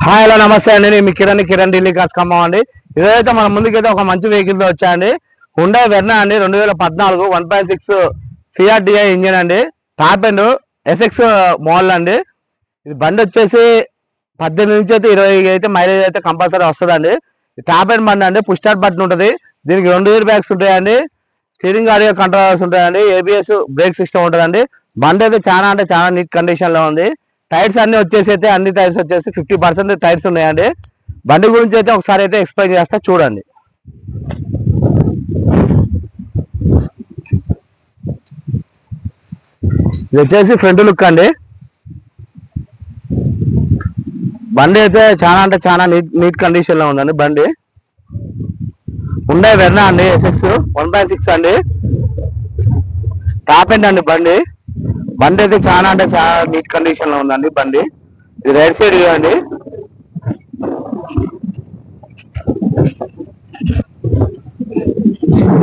Hi hello నమస్తే అండి. నేను మీ కిరణ్ ఢిల్లీ కాస్ ఖమ్మం అండి. ఇదైతే మన ముందుకైతే ఒక మంచి వెహికల్ తో వచ్చాయండి. హుండై వెర్నా అండి 2014 1.6 సిఆర్డిఐ ఇంజిన్ అండి. టాప్ అండ్ ఎస్ఎక్స్ మోడల్ అండి. ఇది బండి వచ్చేసి 18 నుంచి అయితే 20 అయితే మైలేజ్ అయితే కంపల్సరీ వస్తుందండి. టాప్ అండ్ బండి అండి. పుష్ స్టార్ట్ బటన్ ఉంటుంది. దీనికి 2 ఇయర్ బ్యాగ్స్ ఉంటాయండి. స్టీరింగ్ ఆడియో కంట్రోల్స్ ఉంటాయండి. ఏబిఎస్ బ్రేక్ సిస్టమ్ ఉంటుందండి. బండి అయితే చాలా అంటే చాలా నీట్ కండిషన్ లో ఉంది. టైర్స్ అన్ని వచ్చేసి అయితే అన్ని టైర్స్ వచ్చేసి 50% టైర్స్ ఉన్నాయండి. బండి గురించి అయితే ఒకసారి అయితే ఎక్స్ప్లెయిన్ చేస్తా చూడండి. ఇది వచ్చేసి ఫ్రంట్ లుక్ అండి. బండి అయితే చాలా అంటే చాలా నీట్ కండిషన్ లో ఉందండి. బండి హుండై వెర్నా అండి. ఎస్ఎక్స్ 1.6 అండి. టాప్ ఎండ్ అండి. బండి అయితే చాలా అంటే చాలా నీట్ కండిషన్ లో ఉందండి. బండి ఇది రైట్ సైడ్ అండి.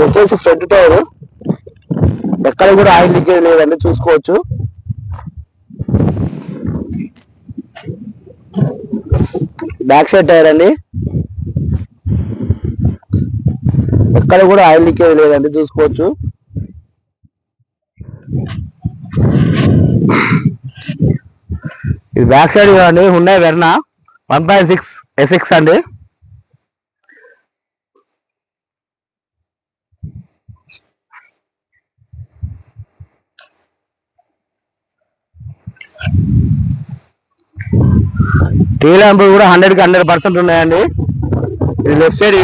వచ్చేసి ఫ్రంట్ టైర్ ఎక్కడ కూడా ఆయిల్ లీకేజ్ లేదండి, చూసుకోవచ్చు. బ్యాక్ సైడ్ టైర్ అండి, ఎక్కడ కూడా ఆయిల్ లీకేజ్ లేదండి, చూసుకోవచ్చు. ఇది బ్యాక్ సైడ్ అండి. హుండై వెర్నా 1.6 ఎస్ఎక్స్ అండి. టీ ల్యాంప్ కూడా 100% ఉన్నాయండి. ఇది లెఫ్ట్ సైడ్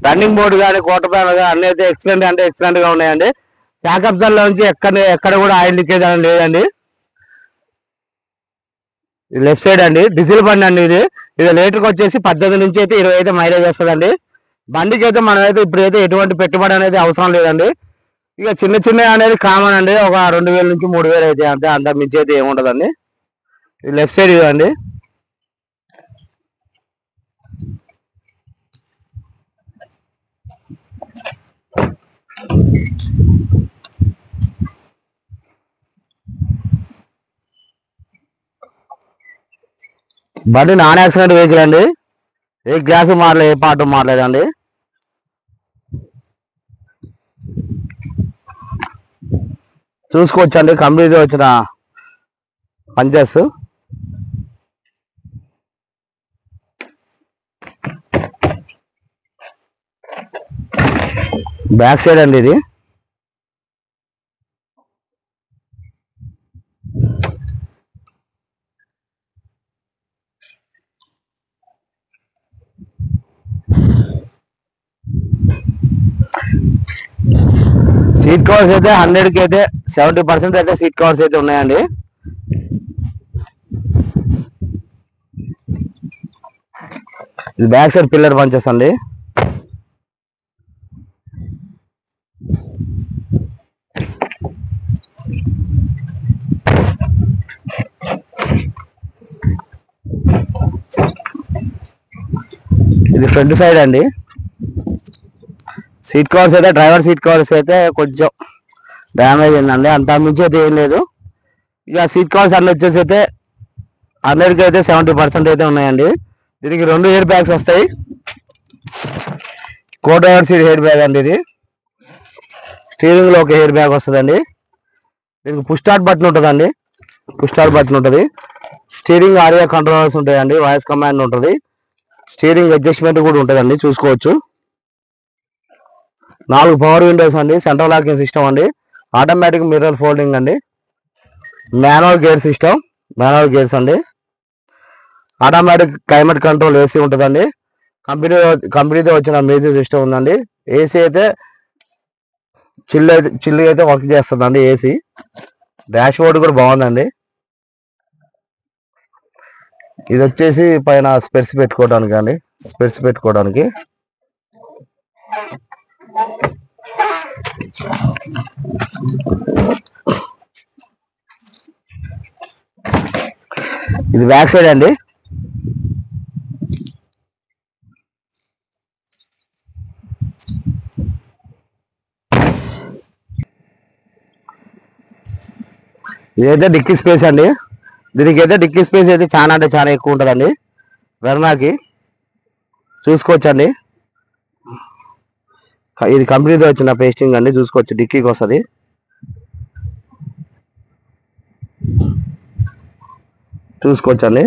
రన్నింగ్ బోర్డు కానీ క్వార్టర్ ప్యానల్ కానీ అన్ని అయితే ఎక్సలెంట్ గా ఉన్నాయండి. ప్యాకప్ జన్ లో నుంచి ఎక్కడ కూడా ఆయిల్ లీకేజ్ అని లేదండి. ఇది లెఫ్ట్ సైడ్ అండి. డీజిల్ బండి అండి. ఇది లీటర్కి వచ్చేసి 18 నుంచి అయితే 20 అయితే మైలేజ్ వస్తుందండి. బండికి అయితే మనం అయితే ఇప్పుడైతే ఎటువంటి పెట్టుబడి అనేది అవసరం లేదండి. ఇక చిన్న అనేది కామన్ అండి. ఒక 2000 నుంచి 3000 అయితే అంతే, అంత మించి అయితే ఏముంటదండి. ఇది లెఫ్ట్ సైడ్ అండి. బండి నాన్ యాక్సిడెంట్ వెహికల్ అండి. ఏ గ్లాసు మారలేదు, ఏ పార్ట్ మారలేదండి. చూసుకోవచ్చండి. కంపెనీతో వచ్చిన పంచర్స్. బ్యాక్ సైడ్ అండి. ఇది సీట్ కవర్స్ అయితే 100కి అయితే 70% అయితే సీట్ కవర్స్ అయితే ఉన్నాయండి. ఇది బ్యాక్ సైడ్ పిల్లర్ పంచెస్ అండి. ఇది ఫ్రంట్ సైడ్ అండి. సీట్ కవర్స్ అయితే డ్రైవర్ సీట్ కవర్స్ అయితే కొంచెం డ్యామేజ్ అయిందండి, అంత మించి అయితే ఏం లేదు. ఇక సీట్ కవర్స్ అన్ని వచ్చేసి అయితే 100కి అయితే 70% అయితే ఉన్నాయండి. దీనికి 2 ఎయిర్ బ్యాగ్స్ వస్తాయి. కో డ్రైవర్ సీట్ ఎయిర్ బ్యాగ్ అండి. ఇది స్టీరింగ్ లో ఒక ఎయిర్ బ్యాగ్ వస్తుందండి. దీనికి పుష్ స్టార్ట్ బటన్ ఉంటుందండి. స్టీరింగ్ ఆడియో కంట్రోల్స్ ఉంటాయండి. వాయిస్ కమాండ్ ఉంటుంది. స్టీరింగ్ అడ్జస్ట్మెంట్ కూడా ఉంటుందండి, చూసుకోవచ్చు. 4 పవర్ విండోస్ అండి. సెంట్రల్ లాకింగ్ సిస్టమ్ అండి. ఆటోమేటిక్ మిర్రర్ ఫోల్డింగ్ అండి. మాన్యువల్ గేర్స్ అండి. ఆటోమేటిక్ క్లైమేట్ కంట్రోల్ ఏసీ ఉంటుందండి. కంపెనీతో వచ్చిన మ్యూజిక్ సిస్టమ్ ఉందండి. ఏసీ అయితే చిల్లు అయితే వర్క్ చేస్తుందండి. ఏసీ డాష్ బోర్డ్ కూడా బాగుందండి. ఇది వచ్చేసి పైన స్పెట్స్ పెట్టుకోవడానికి ఇది బ్యాక్ సైడ్ అండి. ఇదైతే డిక్కీ స్పేస్ అండి. దీనికి అయితే డిక్కీ స్పేస్ అయితే చాలా అంటే చాలా ఎక్కువ ఉంటుందండి. వెర్నాకి చూసుకోవచ్చండి. ఇది కంపెనీతో వచ్చిన పేస్టింగ్ అండి, చూసుకోవచ్చు. డిక్కీకి వస్తుంది. చూసుకోవచ్చండి.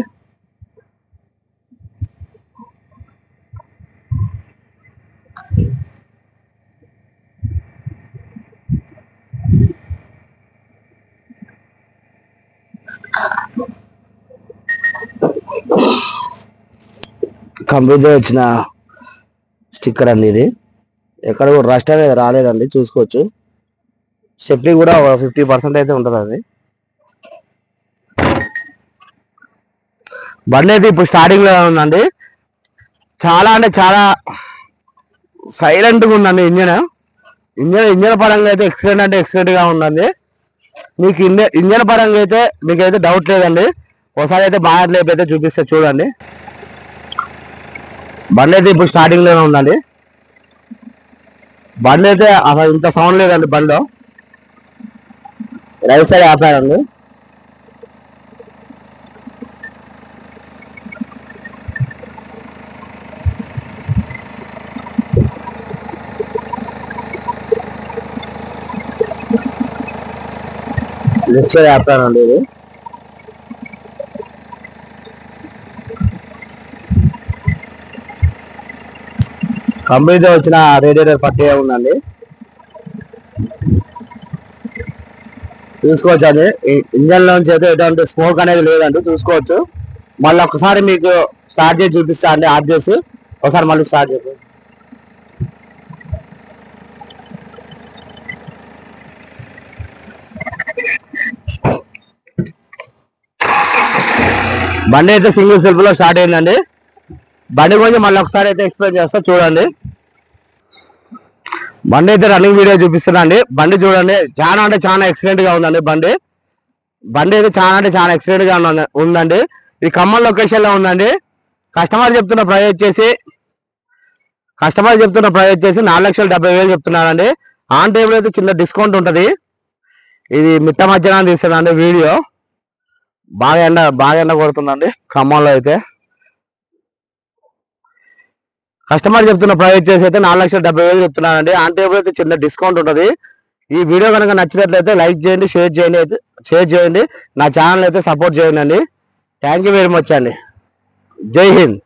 కంపెనీతో వచ్చిన స్టిక్కర్ అండి ఇది. ఎక్కడ కూడా రస్ట్ అనేది రాలేదండి, చూసుకోవచ్చు. సేఫ్టీ కూడా 50% అయితే ఉంటుందండి. బండి అయితే ఇప్పుడు స్టార్టింగ్ లో ఉందండి. చాలా అంటే చాలా సైలెంట్గా ఉందండి. ఇంజన్ పరంగా అయితే ఎక్సలెంట్ అంటే ఎక్సలెంట్ గా ఉందండి. మీకు ఇంజన్ పరంగా అయితే మీకైతే డౌట్ లేదండి. ఒకసారి అయితే బాగా లేపు అయితే చూపిస్తే చూడండి. బండి అయితే ఇప్పుడు స్టార్టింగ్ లోనే ఉందండి. బండి అయితే అసలు ఇంత సౌండ్ లేదండి. బండిలో రైట్ సైడ్ ఆపారండి. లెఫ్ట్ సైడ్ ఆపారండి. ఇది కంపెనీతో వచ్చిన రేడియేటర్ పట్టే ఉందండి, చూసుకోవచ్చు. అది ఇంజన్ లోంచి అయితే ఎటువంటి స్మోక్ అనేది లేదండి, చూసుకోవచ్చు. మళ్ళీ ఒకసారి మీకు స్టార్ట్ చేసి చూపిస్తా అండి. ఆఫ్ చేసి ఒకసారి మళ్ళీ స్టార్ట్ చేసి. బండి అయితే సింగిల్ సెల్ఫ్ లో స్టార్ట్ అయిందండి. బండి గురించి మళ్ళీ ఒకసారి అయితే ఎక్స్ప్లెయిన్ చేస్తా చూడండి. బండి అయితే రన్నింగ్ వీడియో చూపిస్తున్నా అండి. బండి చూడండి, చాలా అంటే చాలా ఎక్సలెంట్ గా ఉందండి. బండి అయితే చాలా అంటే చాలా ఎక్సలెంట్ గా ఉందండి. ఇది ఖమ్మం లొకేషన్ లో ఉందండి. కస్టమర్ చెప్తున్న ప్రైస్ వచ్చేసి 4,70,000 చెప్తున్నారండి. ఆన్ టేబుల్ అయితే చిన్న డిస్కౌంట్ ఉంటుంది. ఇది మిట్ట మధ్యాహ్నం తీస్తున్నాండి వీడియో. బాగా ఎండ కొడుతుందండి ఖమ్మంలో అయితే. కస్టమర్ చెప్తున్న ప్రైస్ వచ్చేసి అయితే 4,70,000 చెప్తున్నానండి. ఆన్ టేబుల్ అయితే చిన్న డిస్కౌంట్ ఉంటుంది. ఈ వీడియో కనుక నచ్చినట్లయితే లైక్ చేయండి, షేర్ చేయండి. నా ఛానల్ అయితే సపోర్ట్ చేయండి. థ్యాంక్ యూ వెరీ మచ్ అండి. జై హింద్.